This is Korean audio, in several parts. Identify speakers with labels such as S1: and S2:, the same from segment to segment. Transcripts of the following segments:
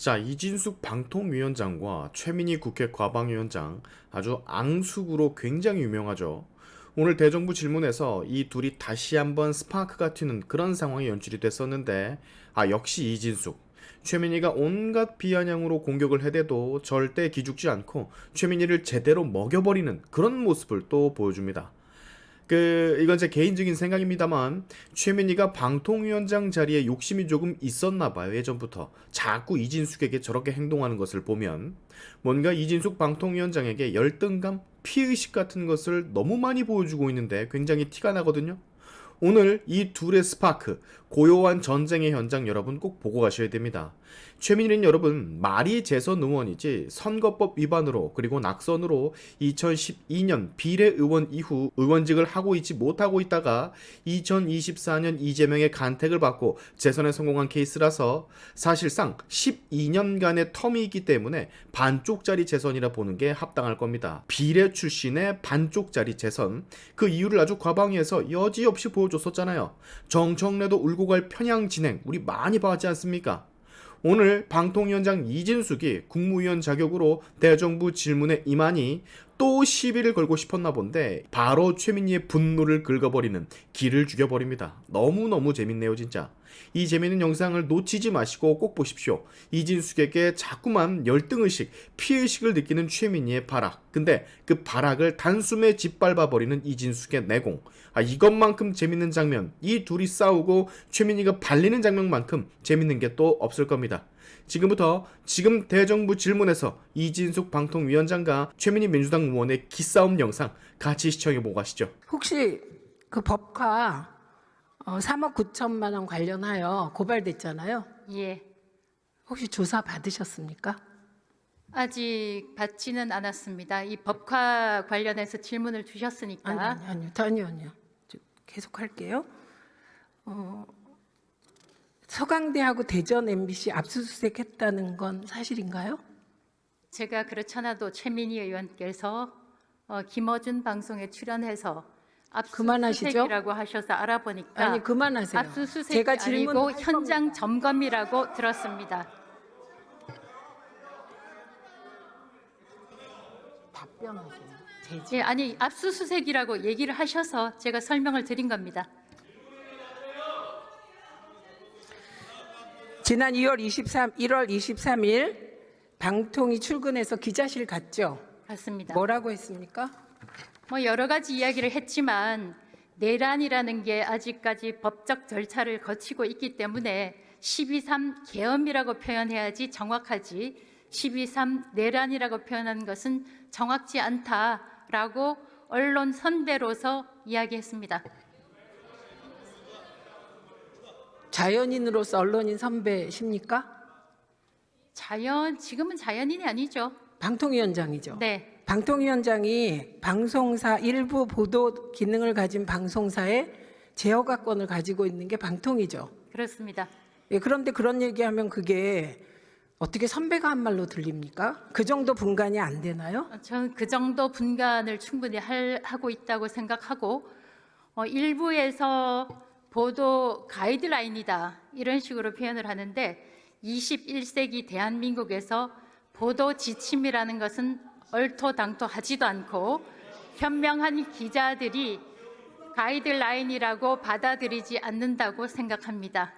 S1: 자, 이진숙 방통위원장과 최민희 국회 과방위원장 아주 앙숙으로 굉장히 유명하죠. 오늘 대정부 질문에서 이 둘이 다시 한번 스파크가 튀는 그런 상황이 연출이 됐었는데 역시 이진숙. 최민희가 온갖 비아냥으로 공격을 해대도 절대 기죽지 않고 최민희를 제대로 먹여버리는 그런 모습을 또 보여줍니다. 이건 제 개인적인 생각입니다만 최민희가 방통위원장 자리에 욕심이 조금 있었나 봐요. 예전부터 자꾸 이진숙에게 저렇게 행동하는 것을 보면 뭔가 이진숙 방통위원장에게 열등감, 피의식 같은 것을 너무 많이 보여주고 있는데 굉장히 티가 나거든요. 오늘 이 둘의 스파크, 고요한 전쟁의 현장 여러분 꼭 보고 가셔야 됩니다. 최민희는 여러분 말이 재선 의원이지 선거법 위반으로 그리고 낙선으로 2012년 비례의원 이후 의원직을 하고 있지 못하고 있다가 2024년 이재명의 간택을 받고 재선에 성공한 케이스라서 사실상 12년간의 텀이 있기 때문에 반쪽짜리 재선이라 보는 게 합당할 겁니다. 비례 출신의 반쪽짜리 재선, 그 이유를 아주 과방위에서 여지없이 보여줬었잖아요. 정청래도 울고 갈 편향 진행 우리 많이 봐왔지 않습니까? 오늘 방통위원장 이진숙이 국무위원 자격으로 대정부 질문에 임하니 또 시비를 걸고 싶었나 본데 바로 최민희의 분노를 긁어버리는 기를 죽여버립니다. 너무너무 재밌네요 진짜. 이 재밌는 영상을 놓치지 마시고 꼭 보십시오. 이진숙에게 자꾸만 열등의식, 피의식을 느끼는 최민희의 발악. 근데 그 발악을 단숨에 짓밟아버리는 이진숙의 내공. 이것만큼 재밌는 장면, 이 둘이 싸우고 최민희가 발리는 장면만큼 재밌는 게 또 없을 겁니다. 지금부터 지금 대정부 질문에서 이진숙 방통위원장과 최민희 민주당 의원의 기싸움 영상 같이 시청해보고 가시죠.
S2: 혹시 그 법카 3억 9천만 원 관련하여 고발됐잖아요.
S3: 예,
S2: 혹시 조사 받으셨습니까?
S3: 아직 받지는 않았습니다. 이 법화 관련해서 질문을 주셨으니까.
S2: 아니요. 계속 할게요. 서강대하고 대전 MBC 압수수색했다는 건 사실인가요?
S3: 제가 그렇잖아도 최민희 의원께서 김어준 방송에 출연해서 압수수색이라고 하셔서 알아보니까
S2: 아니 그만하세요.
S3: 압수수색이
S2: 제가
S3: 아니고 현장 점검이라고 들었습니다.
S2: 답변하세요.
S3: 예, 아니 압수수색이라고 얘기를 하셔서 제가 설명을 드린 겁니다.
S2: 지난 1월 23일 방통위 출근해서 기자실 갔죠?
S3: 맞습니다.
S2: 뭐라고 했습니까?
S3: 여러 가지 이야기를 했지만 내란이라는 게 아직까지 법적 절차를 거치고 있기 때문에 12.3 계엄이라고 표현해야지 정확하지 12.3 내란이라고 표현하는 것은 정확치 않다라고 언론 선배로서 이야기했습니다.
S2: 자연인으로서 언론인 선배십니까?
S3: 지금은 자연인이 아니죠.
S2: 방통위원장이죠.
S3: 네.
S2: 방통위원장이 방송사 일부 보도 기능을 가진 방송사의 제어가권을 가지고 있는 게 방통이죠.
S3: 그렇습니다.
S2: 예, 그런데 그런 얘기하면 그게 어떻게 선배가 한 말로 들립니까? 그 정도 분간이 안 되나요?
S3: 저는 그 정도 분간을 충분히 하고 있다고 생각하고 일부에서 보도 가이드라인이다 이런 식으로 표현을 하는데 21세기 대한민국에서 보도 지침이라는 것은 얼토당토하지도 않고 현명한 기자들이 가이드라인이라고 받아들이지 않는다고 생각합니다.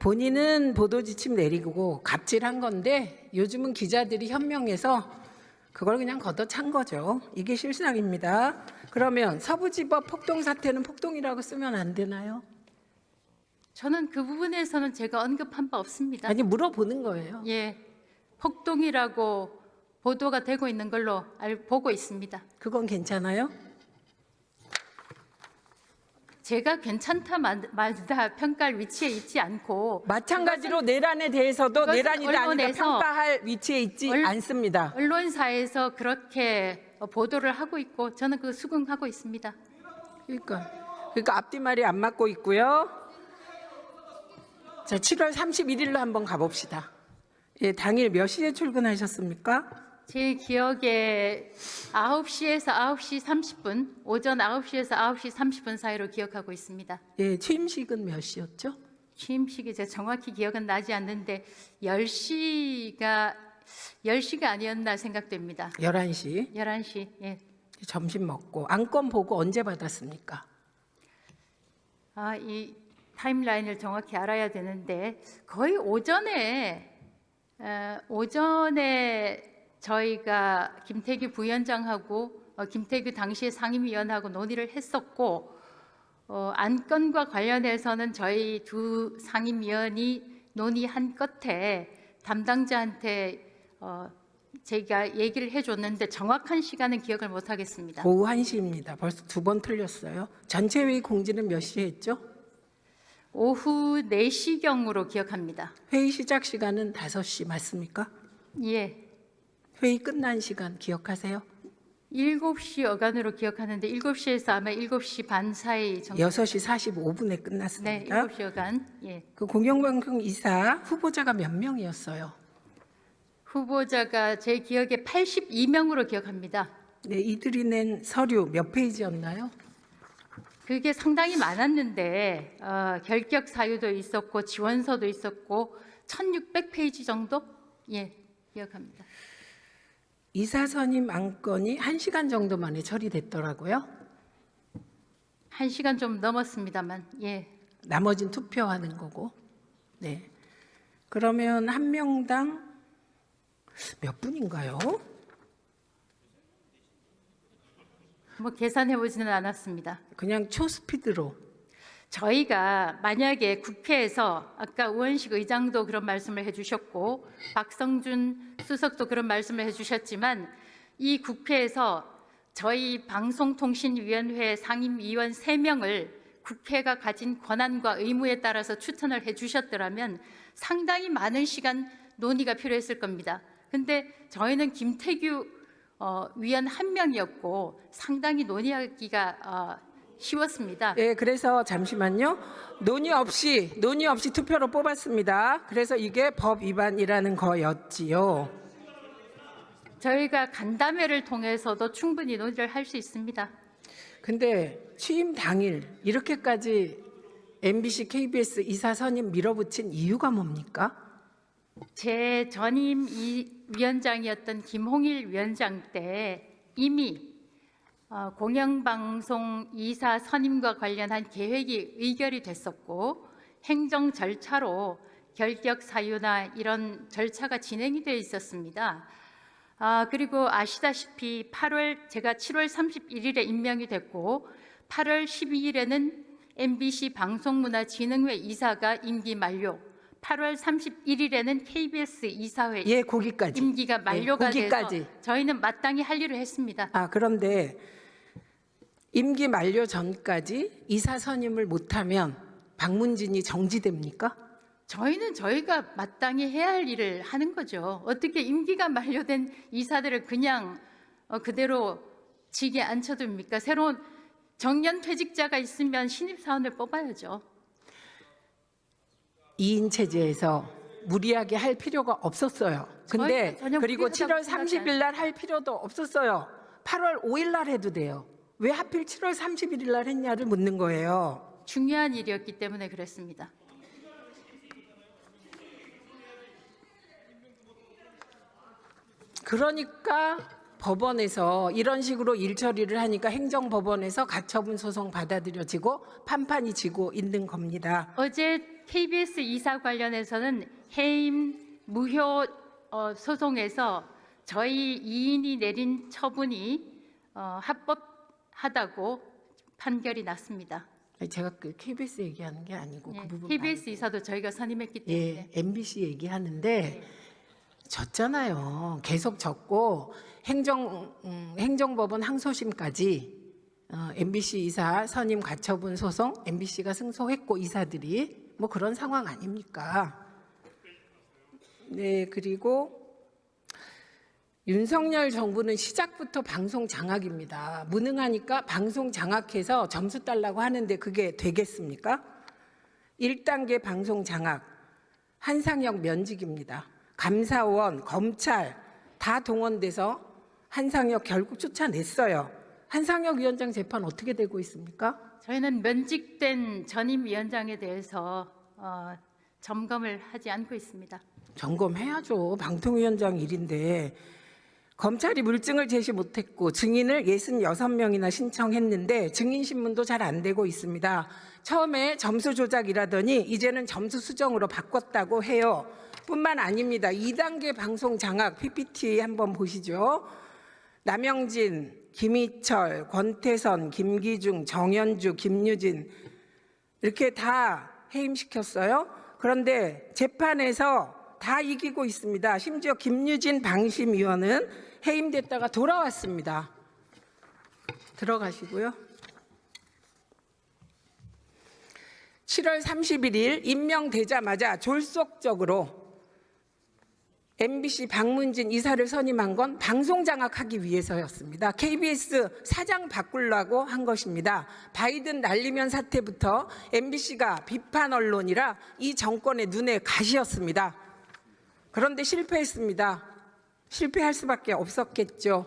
S2: 본인은 보도 지침 내리고 갑질한 건데 요즘은 기자들이 현명해서 그걸 그냥 걷어찬 거죠. 이게 실상입니다. 그러면 서부지법 폭동 사태는 폭동이라고 쓰면 안 되나요?
S3: 저는 그 부분에서는 제가 언급한 바 없습니다.
S2: 아니 물어보는 거예요.
S3: 예, 폭동이라고 보도가 되고 있는 걸로 보고 있습니다.
S2: 그건 괜찮아요?
S3: 제가 괜찮다 말다 평가할 위치에 있지 않고
S2: 마찬가지로 내란에 대해서도
S3: 이것은
S2: 내란이다 아니다
S3: 언론에서
S2: 평가할 위치에 있지 않습니다.
S3: 언론사에서 그렇게 보도를 하고 있고 저는 그 수긍하고 있습니다.
S2: 그러니까 앞뒤말이 안 맞고 있고요. 자, 7월 31일로 한번 가봅시다. 예, 당일 몇 시에 출근하셨습니까?
S3: 제 기억에 9시에서 9시 30분, 오전 9시에서 9시 30분 사이로 기억하고 있습니다.
S2: 예, 취임식은 몇 시였죠?
S3: 취임식이 제가 정확히 기억은 나지 않는데 10시가 아니었나 생각됩니다.
S2: 11시
S3: 11시. 예.
S2: 점심 먹고 안건 보고 언제 받았습니까?
S3: 이 타임라인을 정확히 알아야 되는데 거의 오전에 저희가 김태규 부위원장하고 김태규 당시의 상임위원하고 논의를 했었고 안건과 관련해서는 저희 두 상임위원이 논의한 끝에 담당자한테 제가 얘기를 해줬는데 정확한 시간은 기억을 못하겠습니다.
S2: 오후 1시입니다. 벌써 2번 틀렸어요. 전체 회의 공지는 몇 시에 했죠?
S3: 오후 4시경으로 기억합니다.
S2: 회의 시작 시간은 5시 맞습니까?
S3: 예.
S2: 회의 끝난 시간 기억하세요?
S3: 7시 여간으로 기억하는데 7시에서 아마 7시 반 사이 정도.
S2: 6시 45분에
S3: 네,
S2: 끝났습니다.
S3: 7시 여간. 예.
S2: 그 공영방송 이사 후보자가 몇 명이었어요?
S3: 후보자가 제 기억에 82명으로 기억합니다.
S2: 네, 이들이 낸 서류 몇 페이지였나요?
S3: 그게 상당히 많았는데 결격 사유도 있었고 지원서도 있었고 1600페이지 정도? 예, 기억합니다.
S2: 이사 선임 안건이 1시간 정도 만에 처리됐더라고요.
S3: 1시간 좀 넘었습니다만. 예.
S2: 나머진 투표하는 거고. 네. 그러면 한 명당 몇 분인가요?
S3: 뭐 계산해 보지는 않았습니다.
S2: 그냥 초스피드로.
S3: 저희가 만약에 국회에서 아까 우원식 의장도 그런 말씀을 해주셨고 박성준 수석도 그런 말씀을 해주셨지만 이 국회에서 저희 방송통신위원회 상임위원 3명을 국회가 가진 권한과 의무에 따라서 추천을 해주셨더라면 상당히 많은 시간 논의가 필요했을 겁니다. 근데 저희는 김태규 위원 1명이었고 상당히 논의하기가 쉬웠습니다.
S2: 네, 그래서 잠시만요. 논의 없이 투표로 뽑았습니다. 그래서 이게 법 위반이라는 거였지요.
S3: 저희가 간담회를 통해서도 충분히 논의를 할 수 있습니다.
S2: 근데 취임 당일 이렇게까지 MBC, KBS 이사 선임 밀어붙인 이유가 뭡니까?
S3: 제 전임 위원장이었던 김홍일 위원장 때 이미 공영방송 이사 선임과 관련한 계획이 의결이 됐었고 행정 절차로 결격 사유나 이런 절차가 진행이 되어 있었습니다. 그리고 아시다시피 제가 7월 31일에 임명이 됐고 8월 12일에는 MBC 방송문화진흥회 이사가 임기 만료, 8월 31일에는 KBS 이사회
S2: 예, 거기까지.
S3: 임기가 만료가
S2: 거기까지.
S3: 돼서 저희는 마땅히 할 일을 했습니다.
S2: 그런데 임기 만료 전까지 이사 선임을 못하면 방문진이 정지됩니까?
S3: 저희는 저희가 마땅히 해야 할 일을 하는 거죠. 어떻게 임기가 만료된 이사들을 그냥 그대로 직에 앉혀둡니까? 새로운 정년 퇴직자가 있으면 신입사원을 뽑아야죠.
S2: 2인 체제에서 무리하게 할 필요가 없었어요. 근데
S3: 저희는 전혀
S2: 그리고
S3: 무리하다고
S2: 7월
S3: 생각하지
S2: 30일 날 할 필요도 없었어요. 8월 5일 날 해도 돼요. 왜 하필 7월 31일 날 했냐를 묻는 거예요.
S3: 중요한 일이었기 때문에 그랬습니다.
S2: 그러니까 법원에서 이런 식으로 일 처리를 하니까 행정법원에서 가처분 소송 받아들여지고 판판이 지고 있는 겁니다.
S3: 어제 KBS 이사 관련해서는 해임 무효 소송에서 저희 2인이 내린 처분이 합법하다고 판결이 났습니다.
S2: 제가 그 KBS 얘기하는 게 아니고
S3: 예,
S2: 그 부분
S3: KBS 이사도 저희가 선임했기 때문에.
S2: 예, MBC 얘기하는데 졌잖아요. 계속 졌고 행정법원 항소심까지 MBC 이사 선임 가처분 소송 MBC가 승소했고 이사들이 뭐 그런 상황 아닙니까? 네, 그리고 윤석열 정부는 시작부터 방송 장악입니다. 무능하니까 방송 장악해서 점수 달라고 하는데 그게 되겠습니까? 1단계 방송 장악, 한상혁 면직입니다. 감사원, 검찰 다 동원돼서 한상혁 결국 쫓아냈어요. 한상혁 위원장 재판 어떻게 되고 있습니까?
S3: 저희는 면직된 전임 위원장에 대해서 점검을 하지 않고 있습니다.
S2: 점검해야죠. 방통위원장 일인데. 검찰이 물증을 제시 못했고 증인을 66명이나 신청했는데 증인 신문도 잘 안 되고 있습니다. 처음에 점수 조작이라더니 이제는 점수 수정으로 바꿨다고 해요. 뿐만 아닙니다. 2단계 방송 장악 PPT 한번 보시죠. 남영진, 김희철, 권태선, 김기중, 정현주, 김유진 이렇게 다 해임시켰어요. 그런데 재판에서 다 이기고 있습니다. 심지어 김유진 방심위원은 해임됐다가 돌아왔습니다. 들어가시고요. 7월 31일 임명되자마자 졸속적으로 MBC 박문진 이사를 선임한 건 방송 장악하기 위해서였습니다. KBS 사장 바꾸려고 한 것입니다. 바이든 날리면 사태부터 MBC가 비판 언론이라 이 정권의 눈에 가시였습니다. 그런데 실패했습니다. 실패할 수밖에 없었겠죠.